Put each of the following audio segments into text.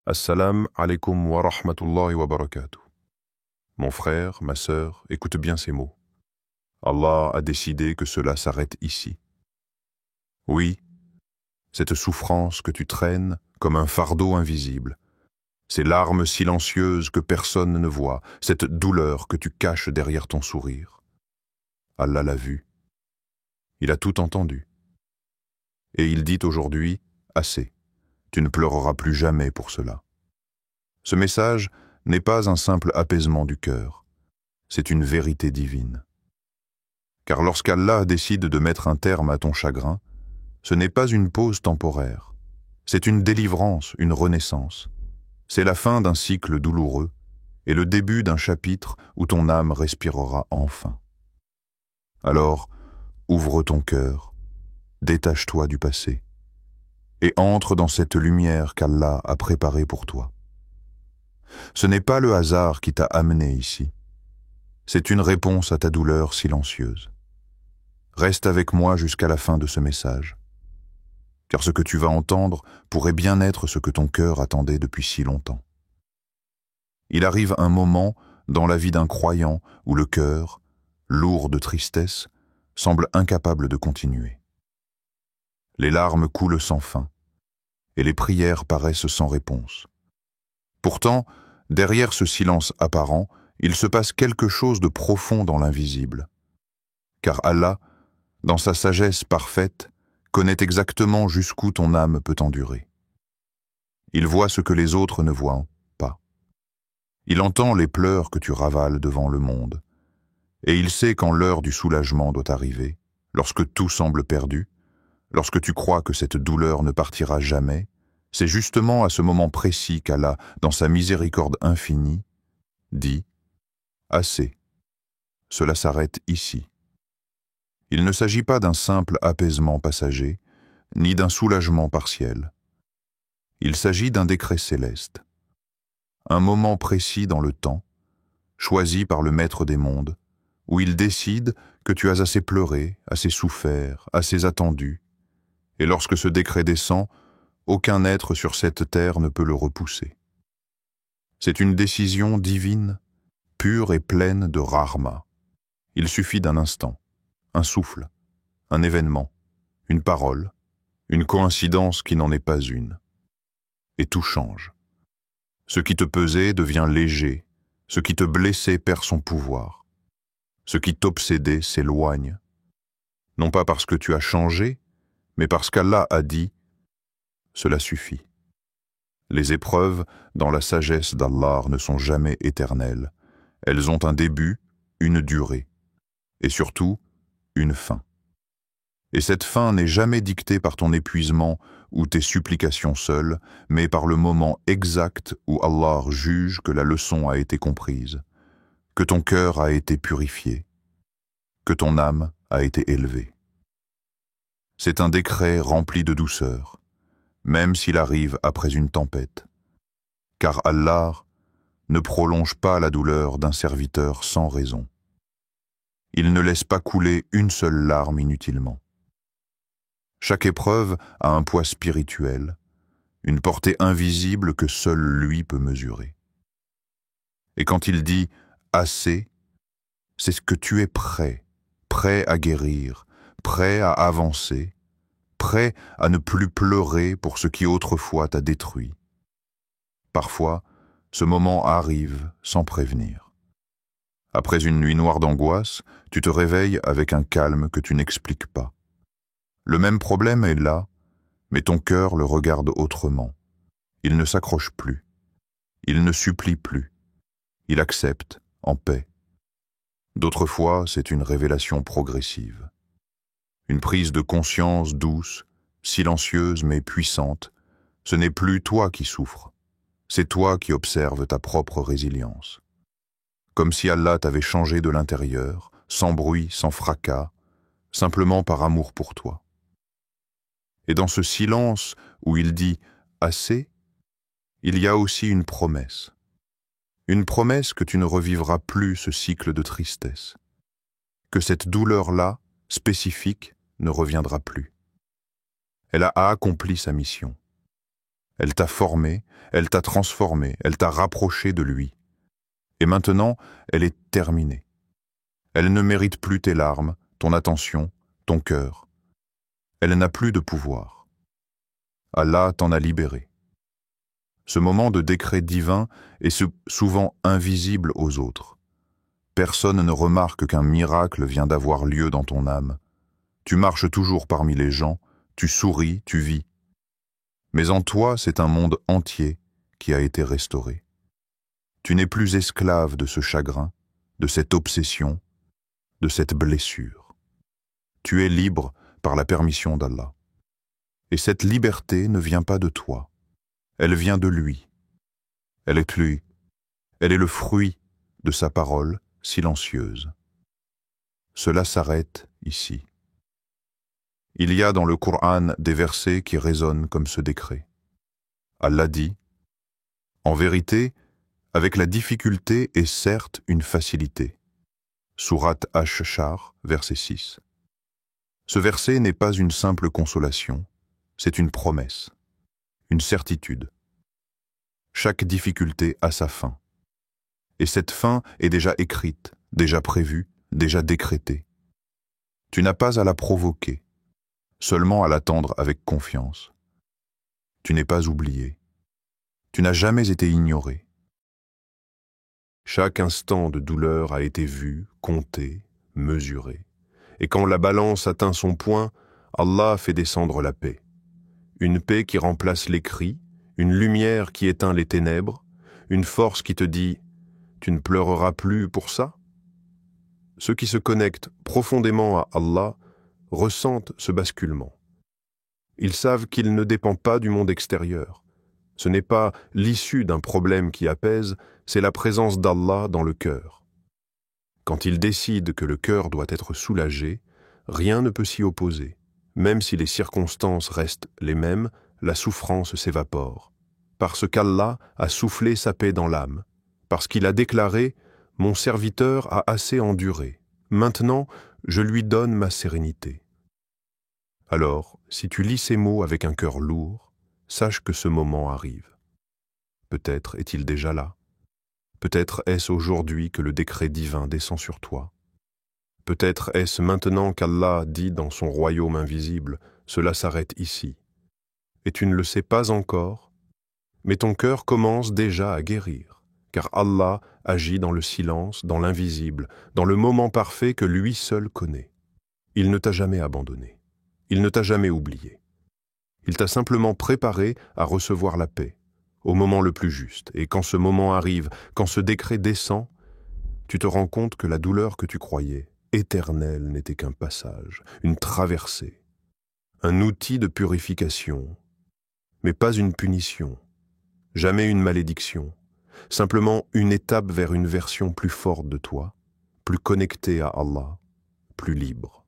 Assalam alaikum wa rahmatullahi wa barakatuh. Mon frère, ma sœur, écoute bien ces mots. Allah a décidé que cela s'arrête ici. Oui, cette souffrance que tu traînes comme un fardeau invisible, ces larmes silencieuses que personne ne voit, cette douleur que tu caches derrière ton sourire. Allah l'a vu. Il a tout entendu. Et il dit aujourd'hui, assez, tu ne pleureras plus jamais pour cela. Ce message n'est pas un simple apaisement du cœur, c'est une vérité divine. Car lorsqu'Allah décide de mettre un terme à ton chagrin, ce n'est pas une pause temporaire, c'est une délivrance, une renaissance. C'est la fin d'un cycle douloureux et le début d'un chapitre où ton âme respirera enfin. Alors, ouvre ton cœur, détache-toi du passé et entre dans cette lumière qu'Allah a préparée pour toi. Ce n'est pas le hasard qui t'a amené ici, c'est une réponse à ta douleur silencieuse. Reste avec moi jusqu'à la fin de ce message, car ce que tu vas entendre pourrait bien être ce que ton cœur attendait depuis si longtemps. Il arrive un moment dans la vie d'un croyant où le cœur, lourd de tristesse, semble incapable de continuer. Les larmes coulent sans fin, et les prières paraissent sans réponse. Pourtant, derrière ce silence apparent, il se passe quelque chose de profond dans l'invisible. Car Allah, dans sa sagesse parfaite, connaît exactement jusqu'où ton âme peut endurer. Il voit ce que les autres ne voient pas. Il entend les pleurs que tu ravales devant le monde. Et il sait quand l'heure du soulagement doit arriver, lorsque tout semble perdu, lorsque tu crois que cette douleur ne partira jamais, c'est justement à ce moment précis qu'Allah, dans sa miséricorde infinie, dit « Assez, cela s'arrête ici ». Il ne s'agit pas d'un simple apaisement passager, ni d'un soulagement partiel. Il s'agit d'un décret céleste, un moment précis dans le temps, choisi par le Maître des mondes, où il décide que tu as assez pleuré, assez souffert, assez attendu, et lorsque ce décret descend, aucun être sur cette terre ne peut le repousser. C'est une décision divine, pure et pleine de rahma. Il suffit d'un instant, un souffle, un événement, une parole, une coïncidence qui n'en est pas une. Et tout change. Ce qui te pesait devient léger, ce qui te blessait perd son pouvoir. Ce qui t'obsédait s'éloigne. Non pas parce que tu as changé, mais parce qu'Allah a dit « Cela suffit ». Les épreuves, dans la sagesse d'Allah, ne sont jamais éternelles. Elles ont un début, une durée, et surtout, une fin. Et cette fin n'est jamais dictée par ton épuisement ou tes supplications seules, mais par le moment exact où Allah juge que la leçon a été comprise, que ton cœur a été purifié, que ton âme a été élevée. C'est un décret rempli de douceur, même s'il arrive après une tempête, car Allah ne prolonge pas la douleur d'un serviteur sans raison. Il ne laisse pas couler une seule larme inutilement. Chaque épreuve a un poids spirituel, une portée invisible que seul lui peut mesurer. Et quand il dit « assez », c'est ce que tu es prêt à guérir, prêt à avancer, prêt à ne plus pleurer pour ce qui autrefois t'a détruit. Parfois, ce moment arrive sans prévenir. Après une nuit noire d'angoisse, tu te réveilles avec un calme que tu n'expliques pas. Le même problème est là, mais ton cœur le regarde autrement. Il ne s'accroche plus. Il ne supplie plus. Il accepte, en paix. D'autres fois, c'est une révélation progressive. Une prise de conscience douce, silencieuse mais puissante. Ce n'est plus toi qui souffres. C'est toi qui observes ta propre résilience. Comme si Allah t'avait changé de l'intérieur, sans bruit, sans fracas, simplement par amour pour toi. Et dans ce silence où il dit « assez », il y a aussi une promesse. Une promesse que tu ne revivras plus ce cycle de tristesse. Que cette douleur-là, spécifique, ne reviendra plus. Elle a accompli sa mission. Elle t'a formé, elle t'a transformé, elle t'a rapproché de lui. Et maintenant, elle est terminée. Elle ne mérite plus tes larmes, ton attention, ton cœur. Elle n'a plus de pouvoir. Allah t'en a libéré. Ce moment de décret divin est souvent invisible aux autres. Personne ne remarque qu'un miracle vient d'avoir lieu dans ton âme. Tu marches toujours parmi les gens, tu souris, tu vis. Mais en toi, c'est un monde entier qui a été restauré. Tu n'es plus esclave de ce chagrin, de cette obsession, de cette blessure. Tu es libre par la permission d'Allah. Et cette liberté ne vient pas de toi. Elle vient de lui. Elle est lui. Elle est le fruit de sa parole silencieuse. Cela s'arrête ici. Il y a dans le Coran des versets qui résonnent comme ce décret. Allah dit « En vérité, avec la difficulté est certes une facilité. » Sourate Ash-Shar, verset 6. Ce verset n'est pas une simple consolation, c'est une promesse, une certitude. Chaque difficulté a sa fin. Et cette fin est déjà écrite, déjà prévue, déjà décrétée. Tu n'as pas à la provoquer, seulement à l'attendre avec confiance. Tu n'es pas oublié. Tu n'as jamais été ignoré. Chaque instant de douleur a été vu, compté, mesuré. Et quand la balance atteint son point, Allah fait descendre la paix. Une paix qui remplace les cris, une lumière qui éteint les ténèbres, une force qui te dit « Tu ne pleureras plus pour ça ?» Ceux qui se connectent profondément à Allah ressentent ce basculement. Ils savent qu'il ne dépend pas du monde extérieur. Ce n'est pas l'issue d'un problème qui apaise, c'est la présence d'Allah dans le cœur. Quand ils décident que le cœur doit être soulagé, rien ne peut s'y opposer. Même si les circonstances restent les mêmes, la souffrance s'évapore. Parce qu'Allah a soufflé sa paix dans l'âme. Parce qu'il a déclaré « Mon serviteur a assez enduré. Maintenant, je lui donne ma sérénité. » Alors, si tu lis ces mots avec un cœur lourd, sache que ce moment arrive. Peut-être est-il déjà là. Peut-être est-ce aujourd'hui que le décret divin descend sur toi. Peut-être est-ce maintenant qu'Allah dit dans son royaume invisible « Cela s'arrête ici ». Et tu ne le sais pas encore, mais ton cœur commence déjà à guérir, car Allah agit dans le silence, dans l'invisible, dans le moment parfait que lui seul connaît. Il ne t'a jamais abandonné. Il ne t'a jamais oublié. Il t'a simplement préparé à recevoir la paix, au moment le plus juste. Et quand ce moment arrive, quand ce décret descend, tu te rends compte que la douleur que tu croyais éternelle n'était qu'un passage, une traversée, un outil de purification, mais pas une punition, jamais une malédiction, simplement une étape vers une version plus forte de toi, plus connectée à Allah, plus libre.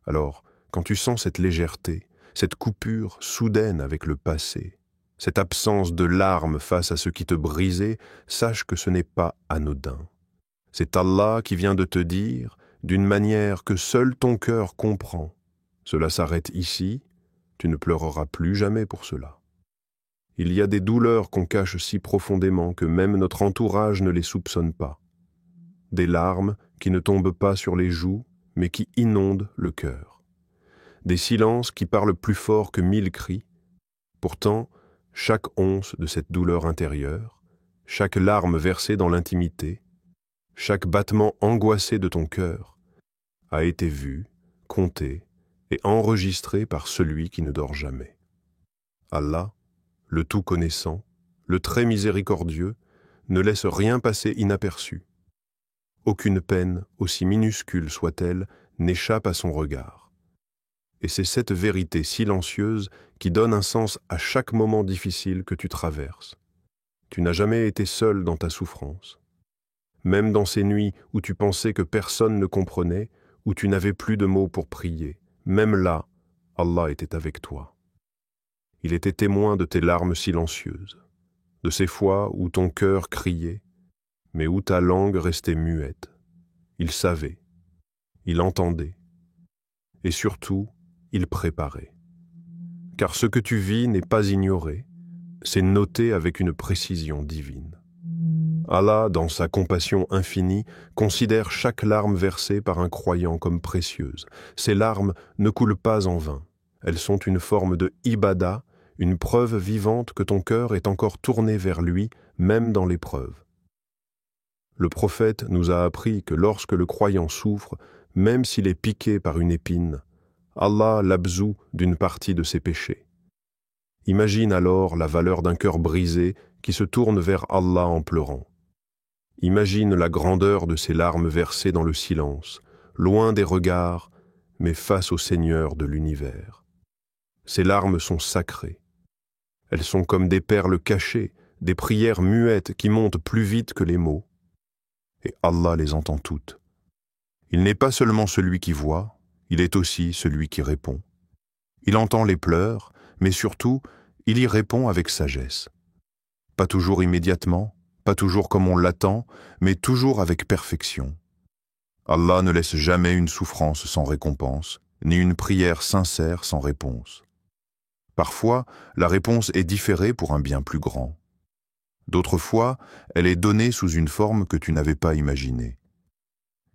Alors, quand tu sens cette légèreté, cette coupure soudaine avec le passé, cette absence de larmes face à ce qui te brisait, sache que ce n'est pas anodin. C'est Allah qui vient de te dire, d'une manière que seul ton cœur comprend, cela s'arrête ici, tu ne pleureras plus jamais pour cela. Il y a des douleurs qu'on cache si profondément que même notre entourage ne les soupçonne pas. Des larmes qui ne tombent pas sur les joues, mais qui inondent le cœur. Des silences qui parlent plus fort que 1000 cris. Pourtant, chaque once de cette douleur intérieure, chaque larme versée dans l'intimité, chaque battement angoissé de ton cœur a été vu, compté et enregistré par celui qui ne dort jamais. Allah, le tout-connaissant, le très miséricordieux, ne laisse rien passer inaperçu. Aucune peine, aussi minuscule soit-elle, n'échappe à son regard. Et c'est cette vérité silencieuse qui donne un sens à chaque moment difficile que tu traverses. Tu n'as jamais été seul dans ta souffrance. Même dans ces nuits où tu pensais que personne ne comprenait, où tu n'avais plus de mots pour prier, même là, Allah était avec toi. Il était témoin de tes larmes silencieuses, de ces fois où ton cœur criait, mais où ta langue restait muette. Il savait, il entendait, et surtout, il préparait. car ce que tu vis n'est pas ignoré, c'est noté avec une précision divine. Allah, dans sa compassion infinie, considère chaque larme versée par un croyant comme précieuse. Ces larmes ne coulent pas en vain. Elles sont une forme de ibada, une preuve vivante que ton cœur est encore tourné vers lui, même dans l'épreuve. Le prophète nous a appris que lorsque le croyant souffre, même s'il est piqué par une épine, Allah l'absout d'une partie de ses péchés. Imagine alors la valeur d'un cœur brisé qui se tourne vers Allah en pleurant. Imagine la grandeur de ces larmes versées dans le silence, loin des regards, mais face au Seigneur de l'univers. Ces larmes sont sacrées. Elles sont comme des perles cachées, des prières muettes qui montent plus vite que les mots. Et Allah les entend toutes. Il n'est pas seulement celui qui voit, il est aussi celui qui répond. Il entend les pleurs, mais surtout, il y répond avec sagesse. Pas toujours immédiatement, pas toujours comme on l'attend, mais toujours avec perfection. Allah ne laisse jamais une souffrance sans récompense, ni une prière sincère sans réponse. Parfois, la réponse est différée pour un bien plus grand. D'autres fois, elle est donnée sous une forme que tu n'avais pas imaginée.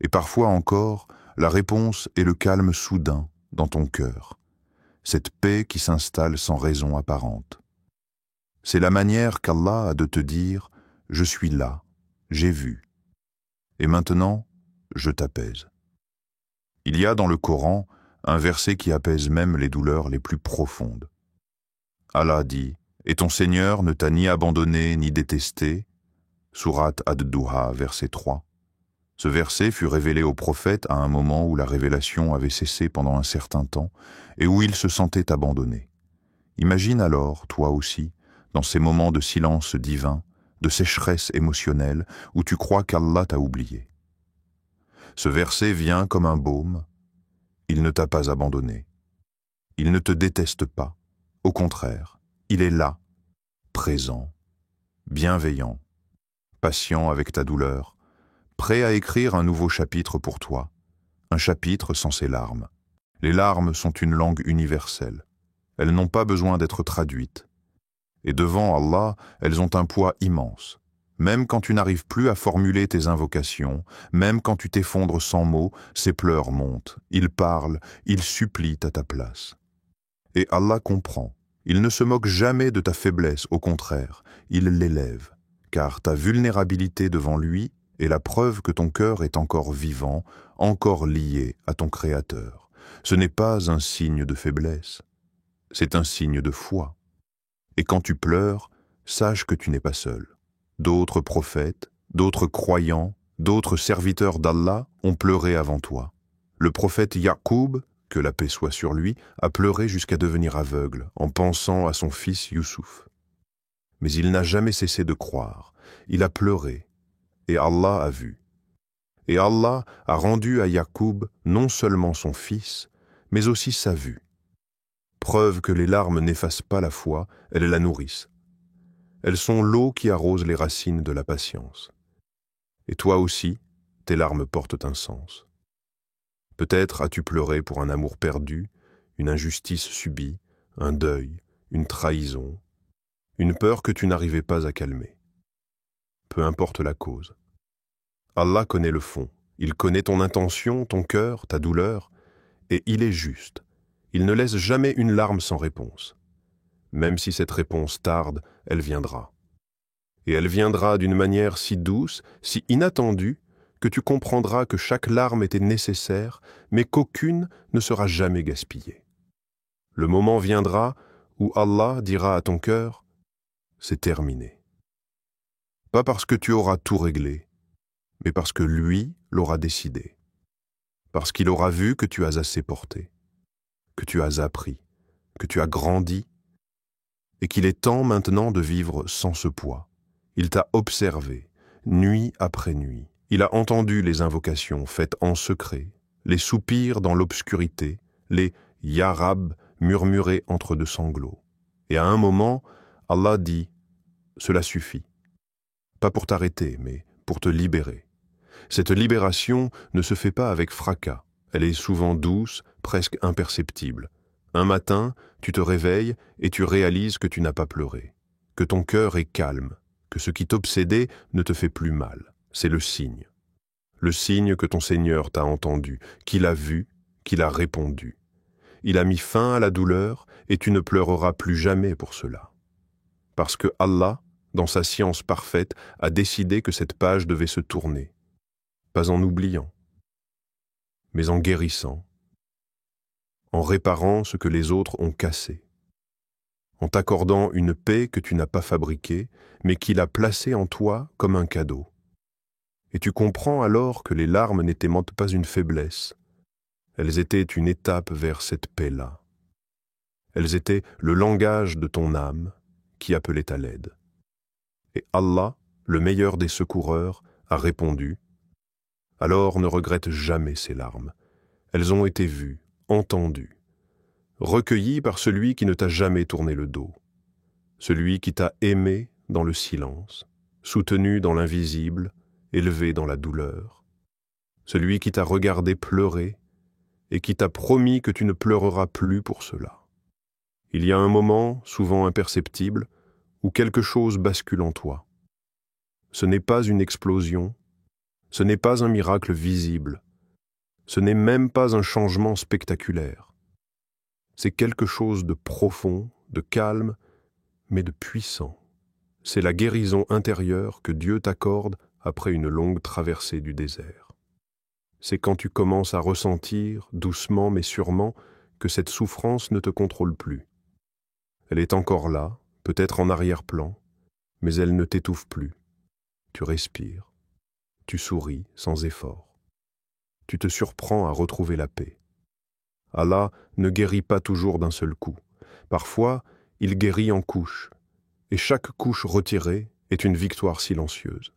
Et parfois encore, la réponse est le calme soudain dans ton cœur, cette paix qui s'installe sans raison apparente. C'est la manière qu'Allah a de te dire « Je suis là, j'ai vu, et maintenant, je t'apaise ». Il y a dans le Coran un verset qui apaise même les douleurs les plus profondes. Allah dit « Et ton Seigneur ne t'a ni abandonné ni détesté » Sourate Ad-Duha, verset 3. Ce verset fut révélé au prophète à un moment où la révélation avait cessé pendant un certain temps et où il se sentait abandonné. Imagine alors, toi aussi, dans ces moments de silence divin, de sécheresse émotionnelle, où tu crois qu'Allah t'a oublié. Ce verset vient comme un baume. Il ne t'a pas abandonné. Il ne te déteste pas. Au contraire, il est là, présent, bienveillant, patient avec ta douleur, prêt à écrire un nouveau chapitre pour toi, un chapitre sans ses larmes. Les larmes sont une langue universelle. Elles n'ont pas besoin d'être traduites. Et devant Allah, elles ont un poids immense. Même quand tu n'arrives plus à formuler tes invocations, même quand tu t'effondres sans mots, ces pleurs montent, ils parlent, ils supplient à ta place. Et Allah comprend. Il ne se moque jamais de ta faiblesse, au contraire, il l'élève, car ta vulnérabilité devant lui est la preuve que ton cœur est encore vivant, encore lié à ton Créateur. Ce n'est pas un signe de faiblesse, c'est un signe de foi. Et quand tu pleures, sache que tu n'es pas seul. D'autres prophètes, d'autres croyants, d'autres serviteurs d'Allah ont pleuré avant toi. Le prophète Yaqub, que la paix soit sur lui, a pleuré jusqu'à devenir aveugle en pensant à son fils Youssouf. Mais il n'a jamais cessé de croire. Il a pleuré, et Allah a vu. Et Allah a rendu à Yaqub non seulement son fils, mais aussi sa vue. Preuve que les larmes n'effacent pas la foi, elles la nourrissent. Elles sont l'eau qui arrose les racines de la patience. Et toi aussi, tes larmes portent un sens. Peut-être as-tu pleuré pour un amour perdu, une injustice subie, un deuil, une trahison, une peur que tu n'arrivais pas à calmer. Peu importe la cause. Allah connaît le fond, il connaît ton intention, ton cœur, ta douleur, et il est juste. Il ne laisse jamais une larme sans réponse. Même si cette réponse tarde, elle viendra. Et elle viendra d'une manière si douce, si inattendue, que tu comprendras que chaque larme était nécessaire, mais qu'aucune ne sera jamais gaspillée. Le moment viendra où Allah dira à ton cœur « C'est terminé ». Pas parce que tu auras tout réglé, mais parce que lui l'aura décidé. Parce qu'il aura vu que tu as assez porté, que tu as appris, que tu as grandi, et qu'il est temps maintenant de vivre sans ce poids. Il t'a observé, nuit après nuit. Il a entendu les invocations faites en secret, les soupirs dans l'obscurité, les « Ya Rab » murmurés entre deux sanglots. Et à un moment, Allah dit « Cela suffit ». Pas pour t'arrêter, mais pour te libérer. Cette libération ne se fait pas avec fracas. Elle est souvent douce, presque imperceptible. Un matin, tu te réveilles et tu réalises que tu n'as pas pleuré, que ton cœur est calme, que ce qui t'obsédait ne te fait plus mal. C'est le signe. Le signe que ton Seigneur t'a entendu, qu'il a vu, qu'il a répondu. Il a mis fin à la douleur et tu ne pleureras plus jamais pour cela. Parce que Allah, dans sa science parfaite, a décidé que cette page devait se tourner, pas en oubliant, mais en guérissant, en réparant ce que les autres ont cassé, en t'accordant une paix que tu n'as pas fabriquée, mais qu'il a placée en toi comme un cadeau. Et tu comprends alors que les larmes n'étaient pas une faiblesse, elles étaient une étape vers cette paix-là. Elles étaient le langage de ton âme qui appelait à l'aide. Et Allah, le meilleur des secoureurs, a répondu « Alors ne regrette jamais ces larmes. Elles ont été vues, entendues, recueillies par celui qui ne t'a jamais tourné le dos, celui qui t'a aimé dans le silence, soutenu dans l'invisible, élevé dans la douleur, celui qui t'a regardé pleurer et qui t'a promis que tu ne pleureras plus pour cela. Il y a un moment, souvent imperceptible, où quelque chose bascule en toi. Ce n'est pas une explosion, ce n'est pas un miracle visible, ce n'est même pas un changement spectaculaire. C'est quelque chose de profond, de calme, mais de puissant. C'est la guérison intérieure que Dieu t'accorde après une longue traversée du désert. C'est quand tu commences à ressentir, doucement mais sûrement, que cette souffrance ne te contrôle plus. Elle est encore là, peut-être en arrière-plan, mais elle ne t'étouffe plus. Tu respires, tu souris sans effort. Tu te surprends à retrouver la paix. Allah ne guérit pas toujours d'un seul coup. Parfois, il guérit en couches, et chaque couche retirée est une victoire silencieuse.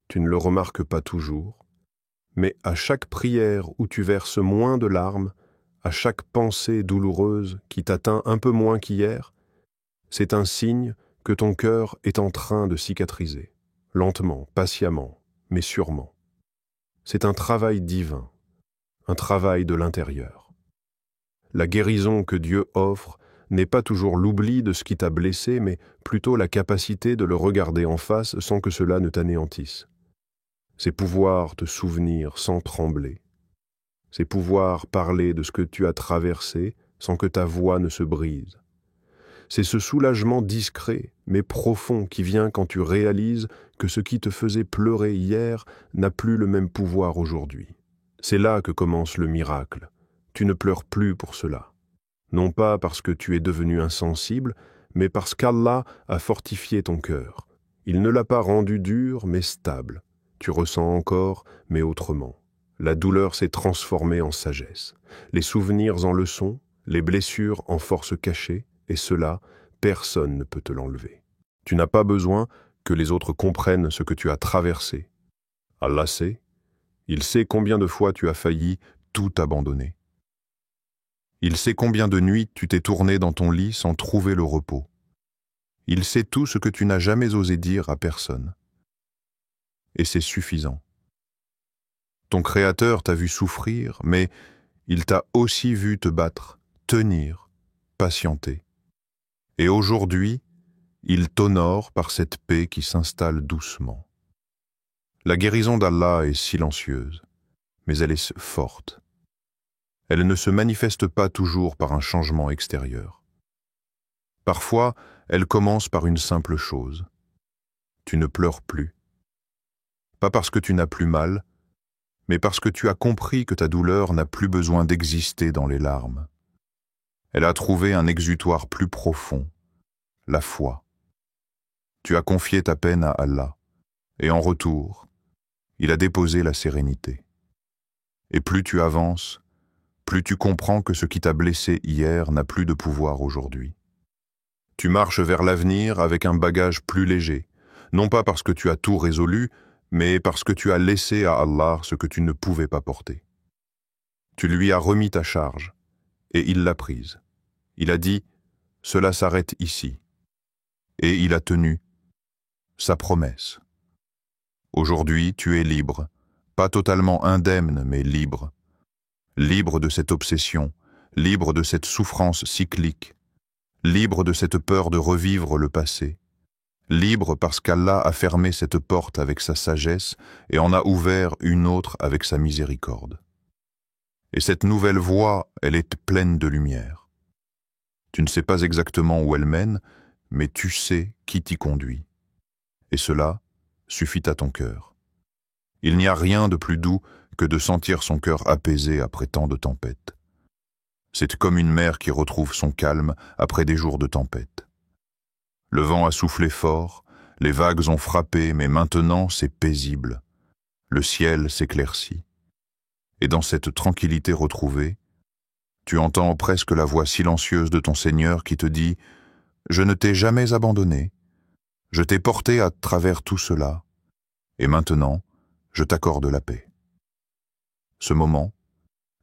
Tu ne le remarques pas toujours, mais à chaque prière où tu verses moins de larmes, à chaque pensée douloureuse qui t'atteint un peu moins qu'hier, c'est un signe que ton cœur est en train de cicatriser, lentement, patiemment, mais sûrement. C'est un travail divin, un travail de l'intérieur. La guérison que Dieu offre n'est pas toujours l'oubli de ce qui t'a blessé, mais plutôt la capacité de le regarder en face sans que cela ne t'anéantisse. C'est pouvoir te souvenir sans trembler. C'est pouvoir parler de ce que tu as traversé sans que ta voix ne se brise. C'est ce soulagement discret, mais profond qui vient quand tu réalises que ce qui te faisait pleurer hier n'a plus le même pouvoir aujourd'hui. C'est là que commence le miracle. Tu ne pleures plus pour cela. Non pas parce que tu es devenu insensible, mais parce qu'Allah a fortifié ton cœur. Il ne l'a pas rendu dur, mais stable. Tu ressens encore, mais autrement. La douleur s'est transformée en sagesse. Les souvenirs en leçons, les blessures en force cachée, et cela, personne ne peut te l'enlever. Tu n'as pas besoin que les autres comprennent ce que tu as traversé. Allah sait, il sait combien de fois tu as failli tout abandonner. Il sait combien de nuits tu t'es tourné dans ton lit sans trouver le repos. Il sait tout ce que tu n'as jamais osé dire à personne. Et c'est suffisant. Ton Créateur t'a vu souffrir, mais il t'a aussi vu te battre, tenir, patienter. Et aujourd'hui, il t'honore par cette paix qui s'installe doucement. La guérison d'Allah est silencieuse, mais elle est forte. Elle ne se manifeste pas toujours par un changement extérieur. Parfois, elle commence par une simple chose. Tu ne pleures plus. Pas parce que tu n'as plus mal, mais parce que tu as compris que ta douleur n'a plus besoin d'exister dans les larmes. Elle a trouvé un exutoire plus profond, la foi. Tu as confié ta peine à Allah, et en retour, il a déposé la sérénité. Et plus tu avances, plus tu comprends que ce qui t'a blessé hier n'a plus de pouvoir aujourd'hui. Tu marches vers l'avenir avec un bagage plus léger, non pas parce que tu as tout résolu, mais parce que tu as laissé à Allah ce que tu ne pouvais pas porter. Tu lui as remis ta charge, et il l'a prise. Il a dit « Cela s'arrête ici ». Et il a tenu sa promesse. Aujourd'hui, tu es libre, pas totalement indemne, mais libre. Libre de cette obsession, libre de cette souffrance cyclique, libre de cette peur de revivre le passé, libre parce qu'Allah a fermé cette porte avec sa sagesse et en a ouvert une autre avec sa miséricorde. Et cette nouvelle voie, elle est pleine de lumière. Tu ne sais pas exactement où elle mène, mais tu sais qui t'y conduit. Et cela suffit à ton cœur. Il n'y a rien de plus doux que de sentir son cœur apaisé après tant de tempêtes. C'est comme une mer qui retrouve son calme après des jours de tempête. Le vent a soufflé fort, les vagues ont frappé, mais maintenant c'est paisible. Le ciel s'éclaircit. Et dans cette tranquillité retrouvée, tu entends presque la voix silencieuse de ton Seigneur qui te dit « Je ne t'ai jamais abandonné, je t'ai porté à travers tout cela, et maintenant, je t'accorde la paix. » Ce moment,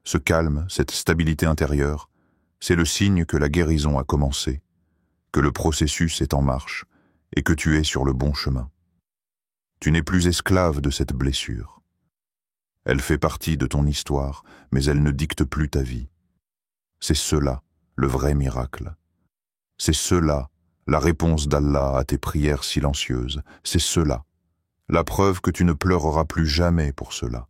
ce calme, cette stabilité intérieure, c'est le signe que la guérison a commencé, que le processus est en marche et que tu es sur le bon chemin. Tu n'es plus esclave de cette blessure. Elle fait partie de ton histoire, mais elle ne dicte plus ta vie. C'est cela, le vrai miracle. C'est cela, la réponse d'Allah à tes prières silencieuses. C'est cela, la preuve que tu ne pleureras plus jamais pour cela.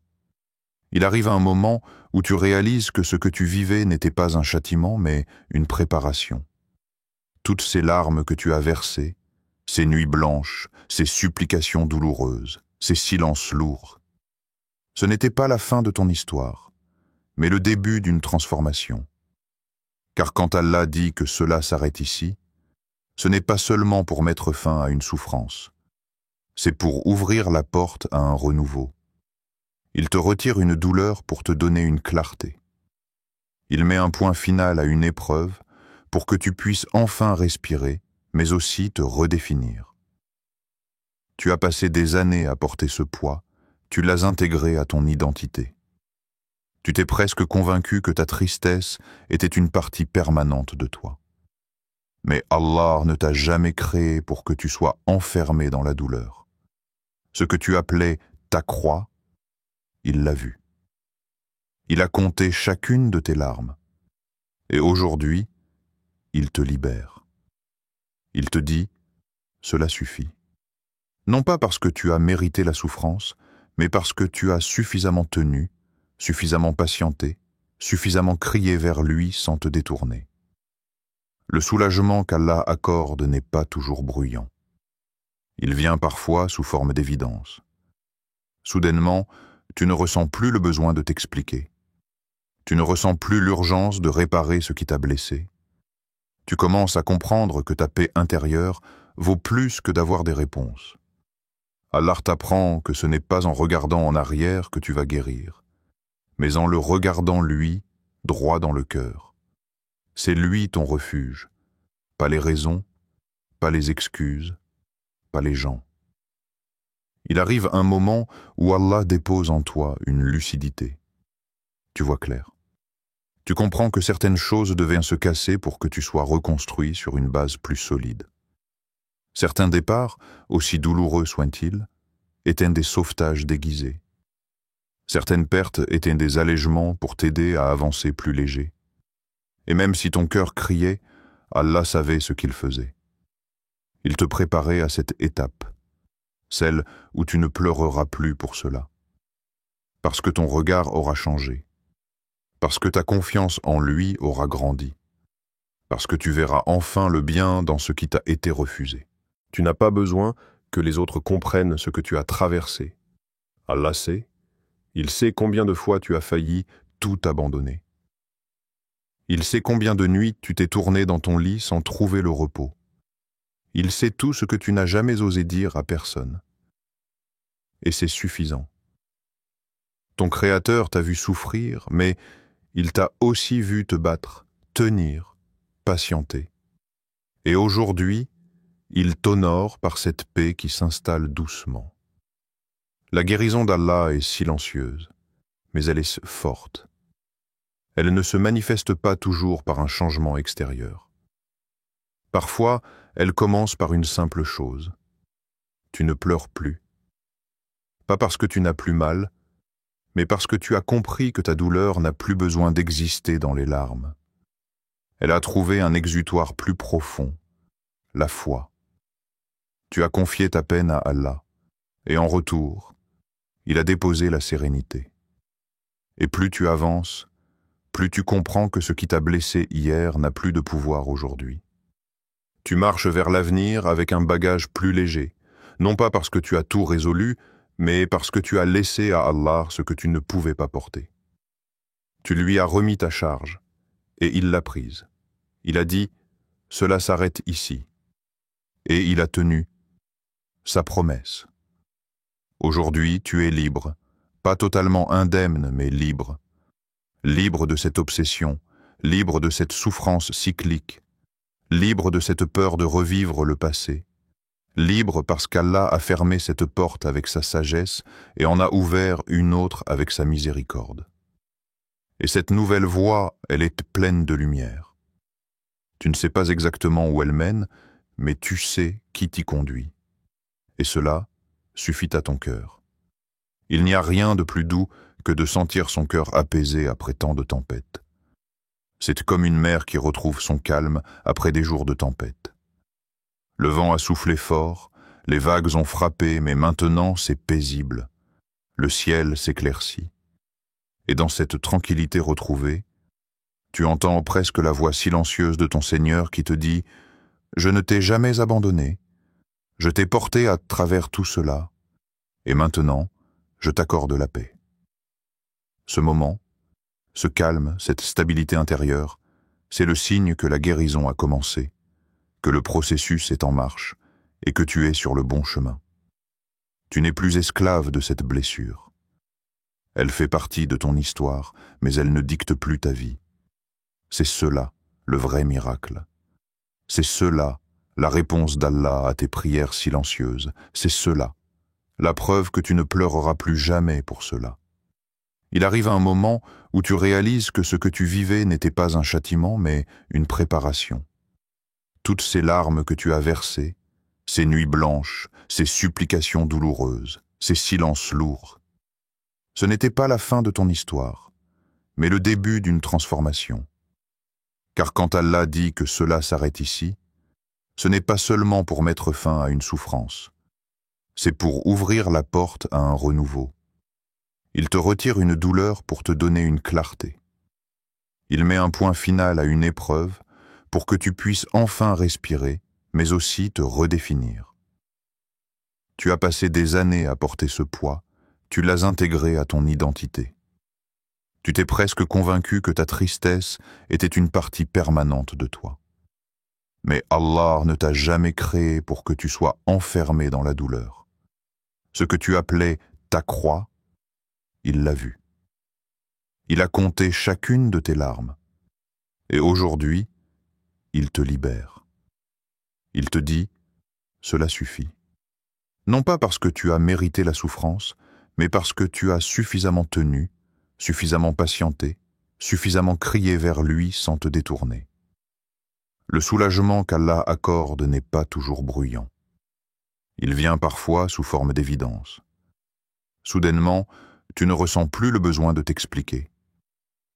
Il arrive un moment où tu réalises que ce que tu vivais n'était pas un châtiment, mais une préparation. Toutes ces larmes que tu as versées, ces nuits blanches, ces supplications douloureuses, ces silences lourds, ce n'était pas la fin de ton histoire, mais le début d'une transformation. Car quand Allah dit que cela s'arrête ici, ce n'est pas seulement pour mettre fin à une souffrance, c'est pour ouvrir la porte à un renouveau. Il te retire une douleur pour te donner une clarté. Il met un point final à une épreuve pour que tu puisses enfin respirer, mais aussi te redéfinir. Tu as passé des années à porter ce poids, tu l'as intégré à ton identité. Tu t'es presque convaincu que ta tristesse était une partie permanente de toi. Mais Allah ne t'a jamais créé pour que tu sois enfermé dans la douleur. Ce que tu appelais ta croix, il l'a vu. Il a compté chacune de tes larmes. Et aujourd'hui, il te libère. Il te dit, cela suffit. Non pas parce que tu as mérité la souffrance, mais parce que tu as suffisamment tenu, suffisamment patienté, suffisamment crié vers lui sans te détourner. Le soulagement qu'Allah accorde n'est pas toujours bruyant. Il vient parfois sous forme d'évidence. Soudainement, tu ne ressens plus le besoin de t'expliquer. Tu ne ressens plus l'urgence de réparer ce qui t'a blessé. Tu commences à comprendre que ta paix intérieure vaut plus que d'avoir des réponses. Allah t'apprend que ce n'est pas en regardant en arrière que tu vas guérir, mais en le regardant lui, droit dans le cœur. C'est lui ton refuge, pas les raisons, pas les excuses, pas les gens. Il arrive un moment où Allah dépose en toi une lucidité. Tu vois clair. Tu comprends que certaines choses devaient se casser pour que tu sois reconstruit sur une base plus solide. Certains départs, aussi douloureux soient-ils, étaient des sauvetages déguisés. Certaines pertes étaient des allègements pour t'aider à avancer plus léger. Et même si ton cœur criait, Allah savait ce qu'il faisait. Il te préparait à cette étape, celle où tu ne pleureras plus pour cela. Parce que ton regard aura changé. Parce que ta confiance en lui aura grandi. Parce que tu verras enfin le bien dans ce qui t'a été refusé. Tu n'as pas besoin que les autres comprennent ce que tu as traversé. Allah sait, il sait combien de fois tu as failli tout abandonner. Il sait combien de nuits tu t'es tourné dans ton lit sans trouver le repos. Il sait tout ce que tu n'as jamais osé dire à personne. Et c'est suffisant. Ton Créateur t'a vu souffrir, mais il t'a aussi vu te battre, tenir, patienter. Et aujourd'hui, il t'honore par cette paix qui s'installe doucement. La guérison d'Allah est silencieuse, mais elle est forte. Elle ne se manifeste pas toujours par un changement extérieur. Parfois, elle commence par une simple chose. Tu ne pleures plus. Pas parce que tu n'as plus mal, mais parce que tu as compris que ta douleur n'a plus besoin d'exister dans les larmes. Elle a trouvé un exutoire plus profond, la foi. Tu as confié ta peine à Allah, et en retour, il a déposé la sérénité. Et plus tu avances, plus tu comprends que ce qui t'a blessé hier n'a plus de pouvoir aujourd'hui. Tu marches vers l'avenir avec un bagage plus léger, non pas parce que tu as tout résolu, mais parce que tu as laissé à Allah ce que tu ne pouvais pas porter. Tu lui as remis ta charge, et il l'a prise. Il a dit « Cela s'arrête ici ». Et il a tenu sa promesse. Aujourd'hui, tu es libre, pas totalement indemne, mais libre. Libre de cette obsession, libre de cette souffrance cyclique, libre de cette peur de revivre le passé, libre parce qu'Allah a fermé cette porte avec sa sagesse et en a ouvert une autre avec sa miséricorde. Et cette nouvelle voie, elle est pleine de lumière. Tu ne sais pas exactement où elle mène, mais tu sais qui t'y conduit. Et cela suffit à ton cœur. Il n'y a rien de plus doux que de sentir son cœur apaisé après tant de tempêtes. C'est comme une mer qui retrouve son calme après des jours de tempête. Le vent a soufflé fort, les vagues ont frappé, mais maintenant c'est paisible. Le ciel s'éclaircit. Et dans cette tranquillité retrouvée, tu entends presque la voix silencieuse de ton Seigneur qui te dit « Je ne t'ai jamais abandonné, je t'ai porté à travers tout cela, et maintenant, je t'accorde la paix. » Ce moment, ce calme, cette stabilité intérieure, c'est le signe que la guérison a commencé, que le processus est en marche et que tu es sur le bon chemin. Tu n'es plus esclave de cette blessure. Elle fait partie de ton histoire, mais elle ne dicte plus ta vie. C'est cela, le vrai miracle. C'est cela, la réponse d'Allah à tes prières silencieuses. C'est cela, la preuve que tu ne pleureras plus jamais pour cela. Il arrive un moment où tu réalises que ce que tu vivais n'était pas un châtiment, mais une préparation. Toutes ces larmes que tu as versées, ces nuits blanches, ces supplications douloureuses, ces silences lourds, ce n'était pas la fin de ton histoire, mais le début d'une transformation. Car quand Allah dit que cela s'arrête ici, ce n'est pas seulement pour mettre fin à une souffrance, c'est pour ouvrir la porte à un renouveau. Il te retire une douleur pour te donner une clarté. Il met un point final à une épreuve pour que tu puisses enfin respirer, mais aussi te redéfinir. Tu as passé des années à porter ce poids, tu l'as intégré à ton identité. Tu t'es presque convaincu que ta tristesse était une partie permanente de toi. Mais Allah ne t'a jamais créé pour que tu sois enfermé dans la douleur. Ce que tu appelais ta croix, il l'a vu. Il a compté chacune de tes larmes. Et aujourd'hui, il te libère. Il te dit, cela suffit. Non pas parce que tu as mérité la souffrance, mais parce que tu as suffisamment tenu, suffisamment patienté, suffisamment crié vers lui sans te détourner. Le soulagement qu'Allah accorde n'est pas toujours bruyant. Il vient parfois sous forme d'évidence. Soudainement, tu ne ressens plus le besoin de t'expliquer.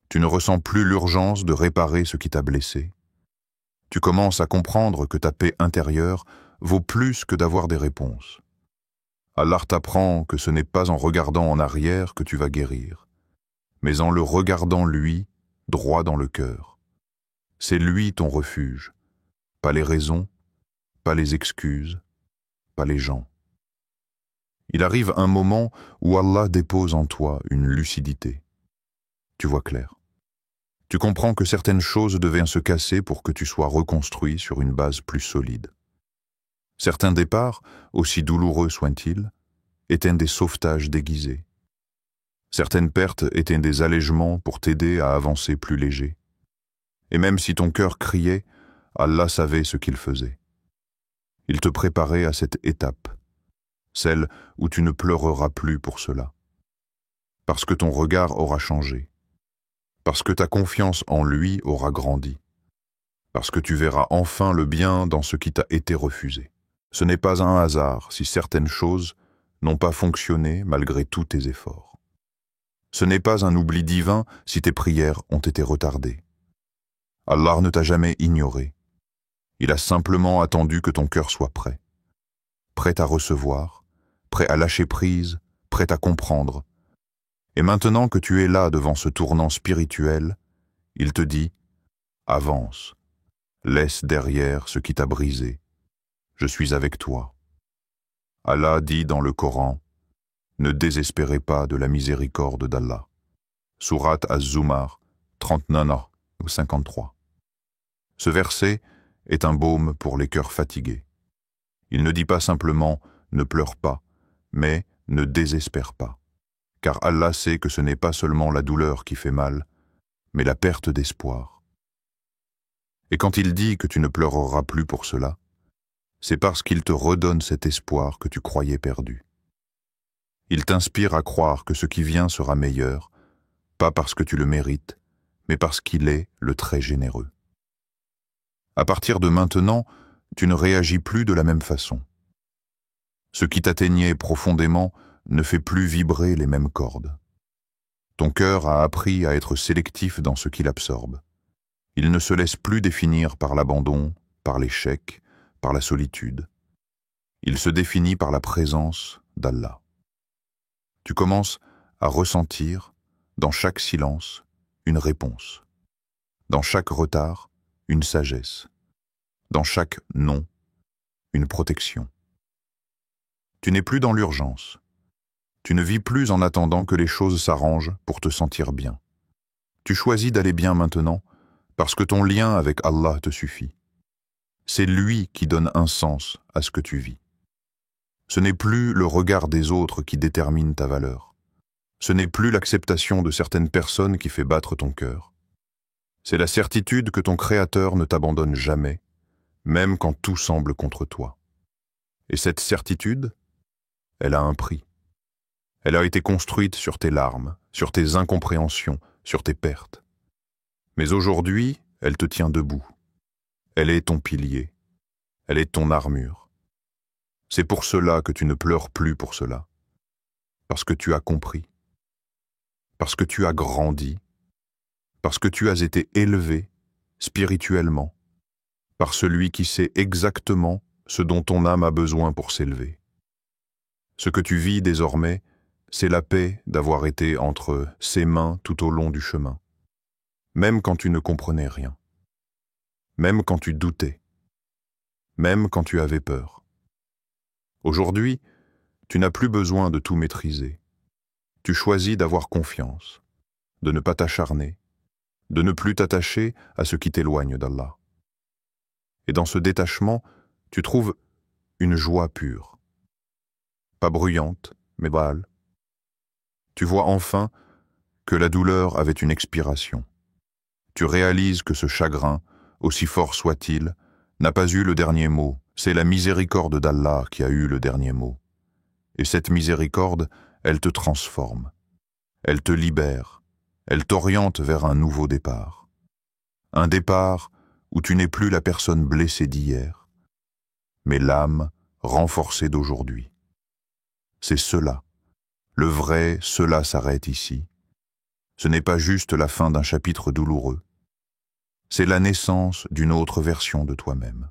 Tu ne ressens plus l'urgence de réparer ce qui t'a blessé. Tu commences à comprendre que ta paix intérieure vaut plus que d'avoir des réponses. Allah t'apprend que ce n'est pas en regardant en arrière que tu vas guérir, mais en le regardant lui, droit dans le cœur. C'est lui ton refuge, pas les raisons, pas les excuses, pas les gens. Il arrive un moment où Allah dépose en toi une lucidité. Tu vois clair. Tu comprends que certaines choses devaient se casser pour que tu sois reconstruit sur une base plus solide. Certains départs, aussi douloureux soient-ils, étaient des sauvetages déguisés. Certaines pertes étaient des allègements pour t'aider à avancer plus léger. Et même si ton cœur criait, Allah savait ce qu'il faisait. Il te préparait à cette étape, celle où tu ne pleureras plus pour cela. Parce que ton regard aura changé. Parce que ta confiance en lui aura grandi. Parce que tu verras enfin le bien dans ce qui t'a été refusé. Ce n'est pas un hasard si certaines choses n'ont pas fonctionné malgré tous tes efforts. Ce n'est pas un oubli divin si tes prières ont été retardées. Allah ne t'a jamais ignoré. Il a simplement attendu que ton cœur soit prêt. Prêt à recevoir, prêt à lâcher prise, prêt à comprendre. Et maintenant que tu es là devant ce tournant spirituel, il te dit « Avance, laisse derrière ce qui t'a brisé. Je suis avec toi. » Allah dit dans le Coran « Ne désespérez pas de la miséricorde d'Allah. » Sourate Az-Zumar, 39 ou 53. Ce verset est un baume pour les cœurs fatigués. Il ne dit pas simplement « ne pleure pas », mais « ne désespère pas ». Car Allah sait que ce n'est pas seulement la douleur qui fait mal, mais la perte d'espoir. Et quand il dit que tu ne pleureras plus pour cela, c'est parce qu'il te redonne cet espoir que tu croyais perdu. Il t'inspire à croire que ce qui vient sera meilleur, pas parce que tu le mérites, mais parce qu'il est le très généreux. À partir de maintenant, tu ne réagis plus de la même façon. Ce qui t'atteignait profondément ne fait plus vibrer les mêmes cordes. Ton cœur a appris à être sélectif dans ce qu'il absorbe. Il ne se laisse plus définir par l'abandon, par l'échec, par la solitude. Il se définit par la présence d'Allah. Tu commences à ressentir, dans chaque silence, une réponse. Dans chaque retard, une sagesse. Dans chaque non, une protection. Tu n'es plus dans l'urgence. Tu ne vis plus en attendant que les choses s'arrangent pour te sentir bien. Tu choisis d'aller bien maintenant parce que ton lien avec Allah te suffit. C'est lui qui donne un sens à ce que tu vis. Ce n'est plus le regard des autres qui détermine ta valeur. Ce n'est plus l'acceptation de certaines personnes qui fait battre ton cœur. C'est la certitude que ton Créateur ne t'abandonne jamais, même quand tout semble contre toi. Et cette certitude, elle a un prix. Elle a été construite sur tes larmes, sur tes incompréhensions, sur tes pertes. Mais aujourd'hui, elle te tient debout. Elle est ton pilier. Elle est ton armure. C'est pour cela que tu ne pleures plus pour cela. Parce que tu as compris. Parce que tu as grandi. Parce que tu as été élevé spirituellement par celui qui sait exactement ce dont ton âme a besoin pour s'élever. Ce que tu vis désormais, c'est la paix d'avoir été entre ses mains tout au long du chemin, même quand tu ne comprenais rien, même quand tu doutais, même quand tu avais peur. Aujourd'hui, tu n'as plus besoin de tout maîtriser. Tu choisis d'avoir confiance, de ne pas t'acharner, de ne plus t'attacher à ce qui t'éloigne d'Allah. Et dans ce détachement, tu trouves une joie pure, pas bruyante, mais brâle. Tu vois enfin que la douleur avait une expiration. Tu réalises que ce chagrin, aussi fort soit-il, n'a pas eu le dernier mot. C'est la miséricorde d'Allah qui a eu le dernier mot. Et cette miséricorde, elle te transforme. Elle te libère. Elle t'oriente vers un nouveau départ. Un départ où tu n'es plus la personne blessée d'hier, mais l'âme renforcée d'aujourd'hui. C'est cela. Le vrai, cela s'arrête ici. Ce n'est pas juste la fin d'un chapitre douloureux. C'est la naissance d'une autre version de toi-même.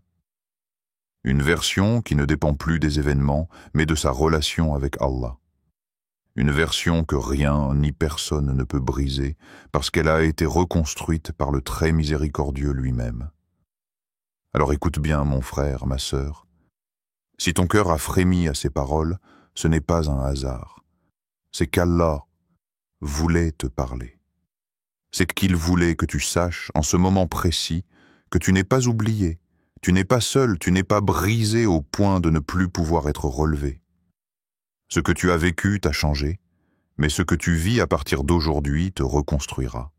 Une version qui ne dépend plus des événements, mais de sa relation avec Allah. Une version que rien ni personne ne peut briser, parce qu'elle a été reconstruite par le très miséricordieux lui-même. Alors écoute bien, mon frère, ma sœur. Si ton cœur a frémi à ces paroles, ce n'est pas un hasard. C'est qu'Allah voulait te parler. C'est qu'il voulait que tu saches, en ce moment précis, que tu n'es pas oublié, tu n'es pas seul, tu n'es pas brisé au point de ne plus pouvoir être relevé. Ce que tu as vécu t'a changé, mais ce que tu vis à partir d'aujourd'hui te reconstruira.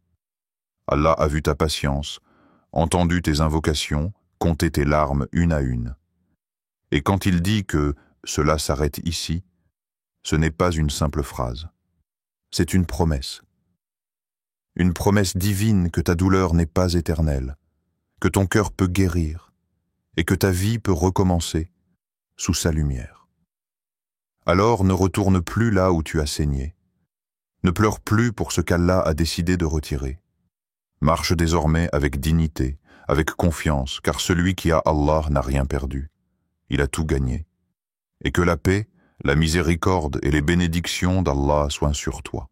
Allah a vu ta patience, entendu tes invocations, compté tes larmes une à une. Et quand il dit que cela s'arrête ici, ce n'est pas une simple phrase. C'est une promesse. Une promesse divine que ta douleur n'est pas éternelle, que ton cœur peut guérir et que ta vie peut recommencer sous sa lumière. Alors ne retourne plus là où tu as saigné. Ne pleure plus pour ce qu'Allah a décidé de retirer, Marche désormais avec dignité, avec confiance, car celui qui a Allah n'a rien perdu. Il a tout gagné. Et que la paix, la miséricorde et les bénédictions d'Allah soient sur toi.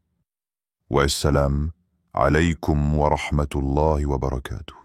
Wa salam alaykum wa rahmatullahi wa barakatuh.